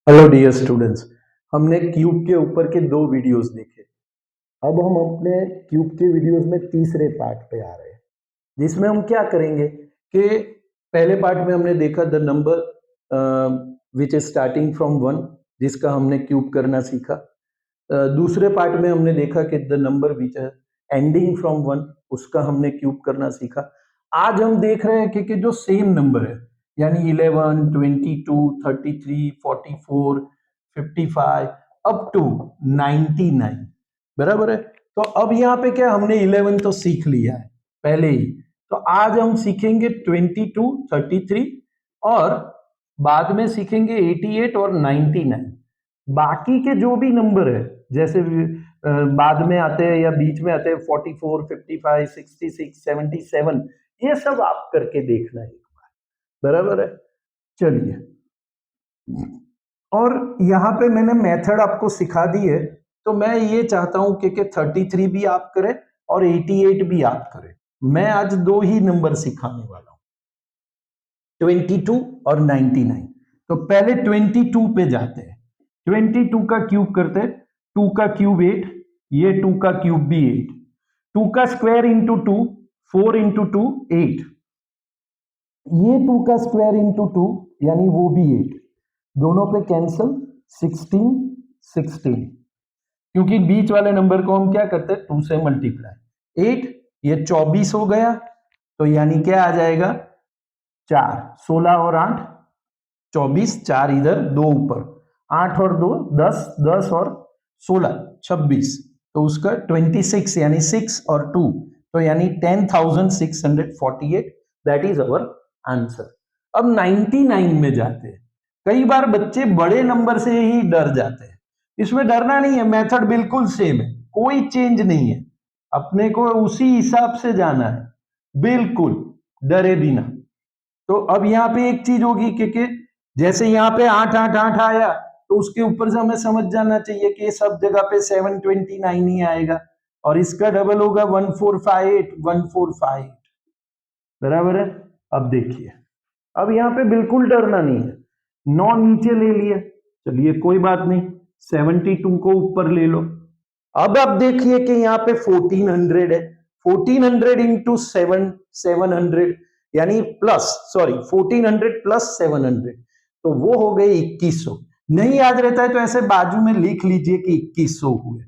Hello dear students. हमने cube के ऊपर के दो वीडियोस देखे। अब हम अपने क्यूब के वीडियोस में तीसरे पार्ट पे आ रहे हैं, जिसमें हम क्या करेंगे कि पहले पार्ट में हमने देखा the number which is starting from one, जिसका हमने क्यूब करना सीखा। दूसरे पार्ट में हमने देखा कि द नंबर विच है एंडिंग फ्रॉम वन, उसका हमने क्यूब करना सीखा। आज हम देख रहे हैं कि जो सेम नंबर है, यानी 11, 22, 33, 44, 55 अप टू 99, बराबर है। तो अब यहाँ पे क्या, हमने 11 तो सीख लिया है पहले ही। तो आज हम सीखेंगे 22, 33 और बाद में सीखेंगे 88 और 99। बाकी के जो भी नंबर है, जैसे बाद में आते हैं या बीच में आते हैं 44, 55, 66, 77, ये सब आप करके देखना एक बार, बराबर है। चलिए, और यहाँ पे मैंने मेथड आपको सिखा दी है, तो मैं ये चाहता हूं कि 33 भी आप करें और 88 भी आप करें। मैं आज दो ही नंबर सिखाने वाला हूं, 22 और 99। तो पहले 22 पे जाते हैं। 22 का क्यूब करते हैं। 2 का क्यूब 8, ये 2 का क्यूब भी 8। 2 का स्क्वायर इंटू 2, 4 इंटू 2 8। ये 2 का स्क्वायर इंटू 2, यानी वो भी 8। दोनों पे कैंसिल, 16, 16। क्योंकि बीच वाले नंबर को हम क्या करते हैं, 2 से मल्टीप्लाई। 8, ये 24 हो गया, तो यानी क्या आ जाएगा, 4, 16 और 8 24, 4 इधर, 2 ऊपर, 8 और 2 10, 10 और 16 26, तो उसका 26 यानी 6 और 2, तो यानी 10,648, दैट इज अवर आंसर। अब 99 में जाते हैं। कई बार बच्चे बड़े नंबर से ही डर जाते हैं। इसमें डरना नहीं है, मेथड बिल्कुल सेम है, कोई चेंज नहीं है। अपने को उसी हिसाब से जाना है, बिल्कुल डरे बिना। तो अब यहाँ पे एक चीज होगी कि जैसे यहाँ पे 8 8 8 आया, तो उसके ऊपर से हमें समझ जाना चाहिए कि सब जगह पे 729 ही आएगा, और इसका डबल होगा 1458, 1458, बराबर है। अब देखिए, अब यहाँ पे बिल्कुल डरना नहीं है। 9 नीचे ले लिया, चलिए कोई बात नहीं, 72 को ऊपर ले लो। अब आप देखिए कि यहाँ पे 1400 है। 1400 इंटू 700, यानी प्लस, सॉरी 1400 प्लस 700, तो वो हो गए 2100। नहीं याद रहता है तो ऐसे बाजू में लिख लीजिए कि 2100 हुए,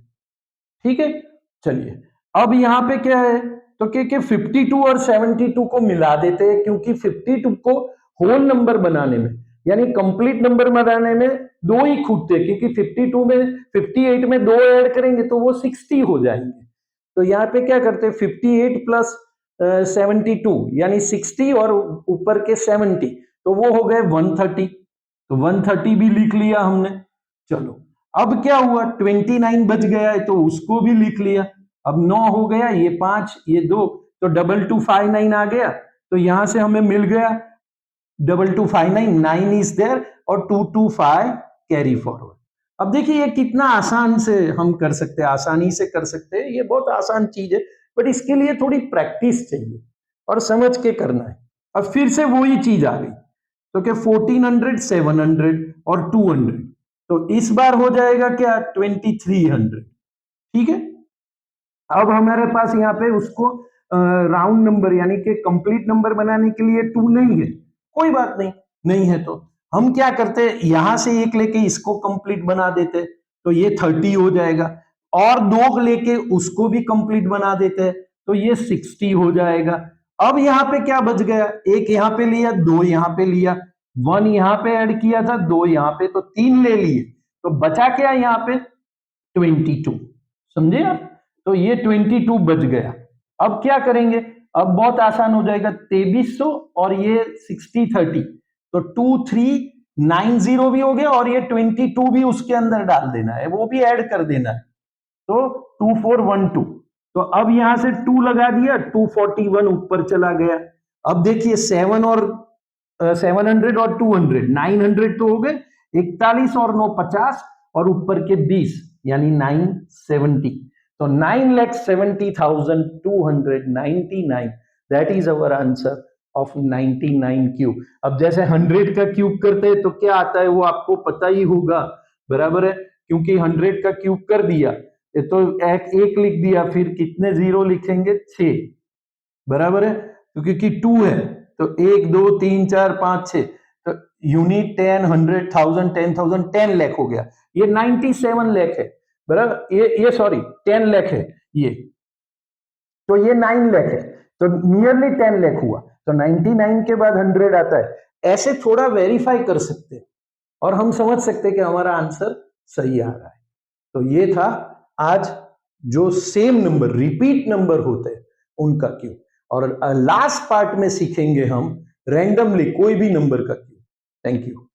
ठीक है। चलिए, अब यहाँ पे क्या है, तो क्या 52 और 72 को मिला देते हैं, क्योंकि 52 को होल नंबर बनाने में, यानी कंप्लीट नंबर बनाने में दो ही खूटते हैं, क्योंकि 52 में 58 में दो ऐड करेंगे तो वो 60 हो जाएंगे। तो यहाँ पे क्या करते हैं, 58 प्लस 72 यानी 60 और ऊपर के 70, तो वो हो गए 130। तो 130 भी लिख लिया हमने। चलो, अब क्या हुआ, 29 बच गया है, तो उसको भी लिख लिया। अब 9 हो गया, ये 5, ये 2, तो 2259 आ गया। तो यहां से हमें मिल गया 2259, 9 इज देयर, और 225 कैरी फॉरवर्ड। अब देखिए, ये कितना आसान से हम कर सकते हैं, आसानी से कर सकते हैं, ये बहुत आसान चीज है। बट इसके लिए थोड़ी प्रैक्टिस चाहिए और समझ के करना है। अब फिर से वही चीज आ गई, तो क्या 1400, 700 और 200, तो इस बार हो जाएगा क्या, 2300, ठीक है। अब हमारे पास यहाँ पे उसको राउंड नंबर यानी कि कंप्लीट नंबर बनाने के लिए 2 नहीं है, कोई बात नहीं, नहीं है तो हम क्या करते हैं, यहां से एक लेके इसको कंप्लीट बना देते, तो ये 30 हो जाएगा, और दो लेके उसको भी कंप्लीट बना देते हैं, तो ये 60 हो जाएगा। अब यहाँ पे क्या बच गया, एक यहाँ पे लिया, दो यहाँ पे लिया, 1 यहाँ पे ऐड किया था, 2 यहाँ पे, तो 3 ले लिए, तो बचा क्या यहाँ पे, 22, समझे आप। तो ये 22 बच गया। अब क्या करेंगे, अब बहुत आसान हो जाएगा, 2300 और ये 60 30, तो 2390 भी हो गया, और ये 22 भी उसके अंदर डाल देना है, वो भी ऐड कर देना है, तो 2412। तो अब यहां से 2 लगा दिया, 241 ऊपर चला गया। अब देखिए 7 और 700 और 200, 900 तो हो गए, 41 और 9 50, और ऊपर के 20 यानी 970, तो 9,70,299, that is our answer. Of 99 cube. अब जैसे 100 का क्यूब करते हैं तो क्या आता है वो आपको पता ही होगा, बराबर है, क्योंकि 100 का क्यूब कर दिया ये तो एक लिख दिया, फिर कितने जीरो लिखेंगे 6, बराबर है, क्योंकि 2 है तो 1 2 3 4 5 6, तो यूनिट 10 100 1000 10,000 10 लाख हो गया, ये 97 लाख है, बराबर, ये सॉरी 10 लाख है ये, तो ये 9 लाख है, तो नियरली 10 लाख हुआ, तो 99 के बाद 100 आता है, ऐसे थोड़ा वेरीफाई कर सकते हैं और हम समझ सकते हैं कि हमारा आंसर सही आ रहा है। तो ये था आज जो सेम नंबर रिपीट नंबर होते हैं उनका क्यों, और लास्ट पार्ट में सीखेंगे हम रैंडमली कोई भी नंबर का क्यों। Thank you.